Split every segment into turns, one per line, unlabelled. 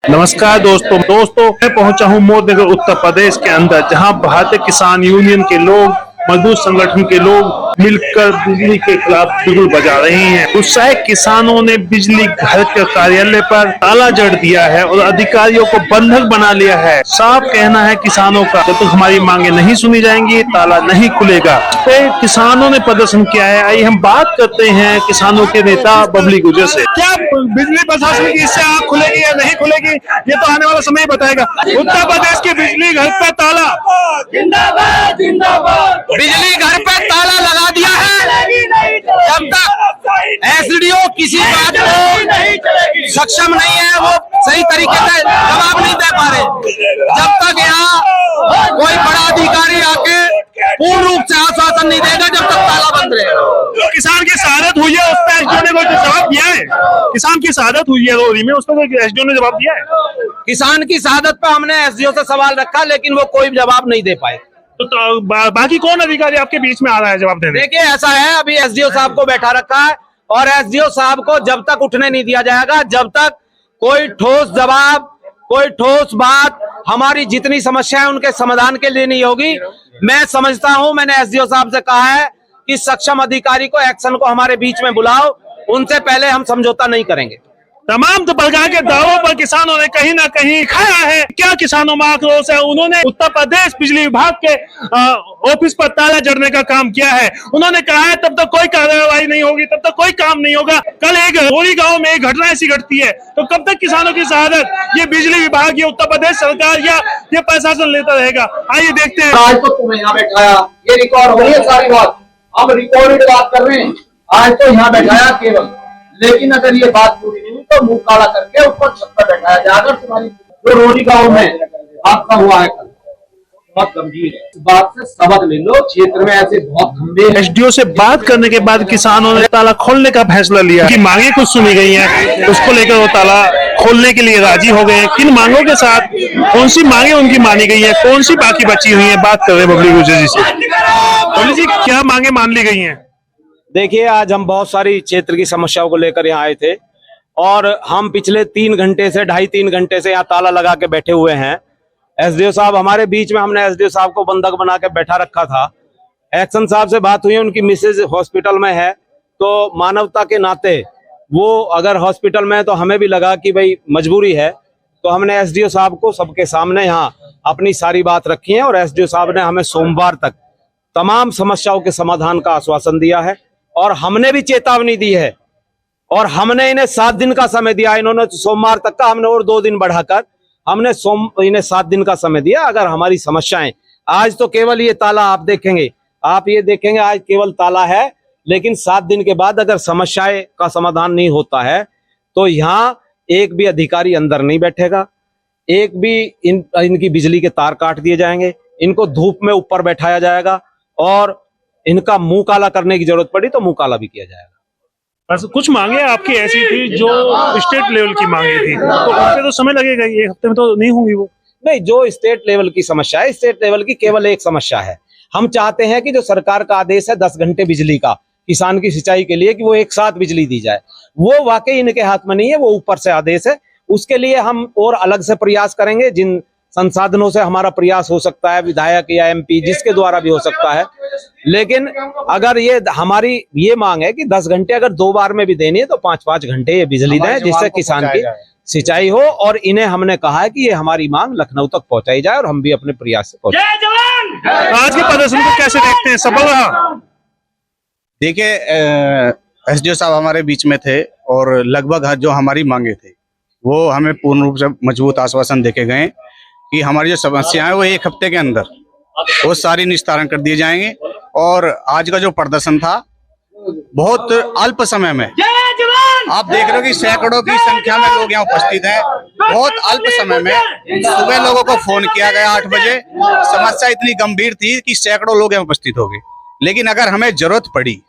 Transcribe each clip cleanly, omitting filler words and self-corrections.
नमस्कार दोस्तों मैं पहुंचा हूं मोदनगर उत्तर प्रदेश के अंदर, जहां भारतीय किसान यूनियन के लोग, मजदूर संगठन के लोग मिलकर बिजली के खिलाफ बिगुल बजा रहे हैं। उत्साहित किसानों ने बिजली घर के कार्यालय पर ताला जड़ दिया है और अधिकारियों को बंधक बना लिया है। साफ कहना है किसानों का, जब तक हमारी मांगे नहीं सुनी जाएंगी ताला नहीं खुलेगा। फिर किसानों ने प्रदर्शन किया है। आइए हम बात करते हैं किसानों के नेता बबली गुर्जर से। क्या बिजली प्रशासन की इससे आँख खुलेगी या नहीं खुलेगी, ये तो आने वाला समय ही बताएगा। उत्तर प्रदेश के बिजली घर पे ताला,
जिंदाबाद जिंदाबाद। बिजली घर पे ताला लगा दिया है। जब तक एसडीओ किसी बात को सक्षम नहीं है, वो सही तरीके से जवाब नहीं दे पा रहे, जब तक यहाँ कोई बड़ा अधिकारी आके पूर्ण रूप से आश्वासन नहीं देगा, जब तक ताला बंद रहेगा।
जो किसान की शहादत हुई है उस पर एसडीओ ने कोई जवाब दिया है? किसान की शहादत हुई है रोहरी में, उस पर एसडीओ ने जवाब दिया है?
किसान की शहादत पे हमने एसडीओ से सवाल रखा, लेकिन वो कोई जवाब नहीं दे पाए।
तो बाकी कौन अधिकारी आपके बीच में आ रहा है जवाब देने?
देखिए ऐसा है, अभी एसडीओ साहब को बैठा रखा है और एसडीओ साहब को जब तक उठने नहीं दिया जाएगा, जब तक कोई ठोस जवाब, कोई ठोस बात हमारी जितनी समस्या है उनके समाधान के लिए नहीं होगी। मैं समझता हूं, मैंने एसडीओ साहब से कहा है कि सक्षम अधिकारी को, एक्शन को हमारे बीच में बुलाओ, उनसे पहले हम समझौता नहीं करेंगे।
तमाम प्रकार के दावों पर किसानों ने कहीं ना कहीं खाया है। क्या किसानों में आक्रोश है? उन्होंने उत्तर प्रदेश बिजली विभाग के ऑफिस पर ताला जड़ने का काम किया है। उन्होंने कहा है तब तक कोई कार्रवाई नहीं होगी, तब तक कोई काम नहीं होगा। कल एक रोहरी गांव में एक घटना ऐसी घटती है, तो कब तक किसानों की शहादत ये बिजली विभाग, ये उत्तर प्रदेश सरकार या ये प्रशासन लेता रहेगा? आइए देखते हैं।
आज तो तुम्हें यहाँ बैठाया, ये रिकॉर्ड हो रही है सारी बात, हम रिकॉर्डेड बात कर रहे हैं। आज तो यहाँ बैठाया केवल, लेकिन अगर ये बात पूरी नहीं तो मुंह काला करके ऊपर छत पर बैठाया जाएगा। तुम्हारी जो रोहरी गांव में आपका हुआ है कल, बहुत गंभीर है। इस बात से सबक ले लो, क्षेत्र में ऐसे बहुत गंभीर।
एसडीओ से बात करने के बाद किसानों ने ताला खोलने का फैसला लिया कि मांगे कुछ सुनी गई हैं, उसको लेकर वो ताला खोलने के लिए राजी हो गए। किन मांगों के साथ, कौन सी मांगे उनकी मानी गई है, कौन सी बाकी बची हुई है, बात कर रहे हैं बबली गुर्जर जी से। बबली जी, क्या मांगे मान ली गई हैं?
देखिए, आज हम बहुत सारी क्षेत्र की समस्याओं को लेकर यहाँ आए थे और हम पिछले 3 घंटे से, 2.5-3 घंटे से यहाँ ताला लगा के बैठे हुए हैं। एसडीओ साहब हमारे बीच में, हमने एसडीओ साहब को बंधक बना के बैठा रखा था। एक्शन साहब से बात हुई, उनकी मिसेज हॉस्पिटल में है, तो मानवता के नाते वो अगर हॉस्पिटल में है तो हमें भी लगा कि भाई मजबूरी है, तो हमने एसडीओ साहब को सबके सामने यहाँ अपनी सारी बात रखी है और एसडीओ साहब ने हमें सोमवार तक तमाम समस्याओं के समाधान का आश्वासन दिया है और हमने भी चेतावनी दी है और हमने इन्हें 7 दिन का समय दिया। इन्होंने सोमवार तक का, हमने और 2 दिन बढ़ाकर हमने इन्हें 7 दिन का समय दिया। अगर हमारी समस्याएं, आज तो केवल ये ताला आप देखेंगे, आप ये देखेंगे आज केवल ताला है, लेकिन 7 दिन के बाद अगर समस्याएं का समाधान नहीं होता है तो यहाँ एक भी अधिकारी अंदर नहीं बैठेगा, एक भी इनकी बिजली के तार काट दिए जाएंगे, इनको धूप में ऊपर बैठाया जाएगा और इनका मुंह काला करने की जरूरत पड़ी तो मुंह काला भी किया जाएगा।
बस कुछ मांगे आपकी ऐसी थी जो स्टेट लेवल की मांगे थी, तो उन पे तो समय लगेगा, ये हफ्ते में तो नहीं होंगी वो।
नहीं, जो स्टेट लेवल की समस्या है, स्टेट लेवल की केवल एक समस्या है। हम चाहते हैं कि जो सरकार का आदेश है 10 घंटे बिजली का किसान की सिंचाई के लिए, कि वो एक साथ बिजली दी जाए, वो वाकई इनके हाथ में नहीं है, वो ऊपर से आदेश है। उसके लिए हम और अलग से प्रयास करेंगे, जिन संसाधनों से हमारा प्रयास हो सकता है, विधायक या एमपी जिसके द्वारा भी हो सकता है। लेकिन अगर ये हमारी ये मांग है कि 10 घंटे अगर 2 बार में भी देनी है तो 5-5 घंटे ये बिजली दें, जिससे किसान की सिंचाई हो। और इन्हें हमने कहा है कि ये हमारी मांग लखनऊ तक पहुंचाई जाए और हम भी अपने प्रयास से पहुंचाएं।
आज के प्रदर्शन को कैसे देखते हैं, सफल रहा?
देखिए, एसडीओ साहब हमारे बीच में थे और लगभग जो हमारी मांगे थे वो हमें पूर्ण रूप से मजबूत आश्वासन देके गए कि हमारी जो समस्याएं हैं वो 1 हफ्ते के अंदर वो सारी निस्तारण कर दिए जाएंगे। और आज का जो प्रदर्शन था बहुत अल्प समय में, आप देख रहे हो कि सैकड़ों की संख्या में लोग यहाँ उपस्थित हैं। बहुत अल्प समय में सुबह लोगों को फोन किया गया 8 बजे, समस्या इतनी गंभीर थी कि सैकड़ों लोग यहाँ उपस्थित हो गए। लेकिन अगर हमें जरूरत पड़ी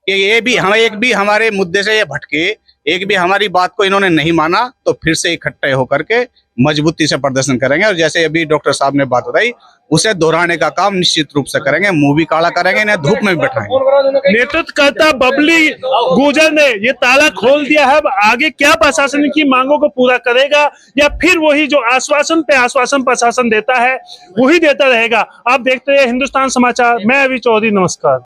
कि ये भी हम एक भी हमारे मुद्दे से ये भटके, एक भी हमारी बात को इन्होंने नहीं माना, तो फिर से इकट्ठे होकर के मजबूती से प्रदर्शन करेंगे। और जैसे अभी डॉक्टर साहब ने बात बताई, उसे दोहराने का काम निश्चित रूप से करेंगे। मुंह भी काला करेंगे, इन्हें धूप में भी बैठाएंगे।
नेतृत्व करता बबली गुर्जर ने ये ताला खोल दिया है। अब आगे क्या प्रशासन की मांगों को पूरा करेगा, या फिर वही जो आश्वासन पे आश्वासन प्रशासन देता है वही देता रहेगा? आप देखते रहिए हिंदुस्तान समाचार। मैं अभी चौधरी, नमस्कार।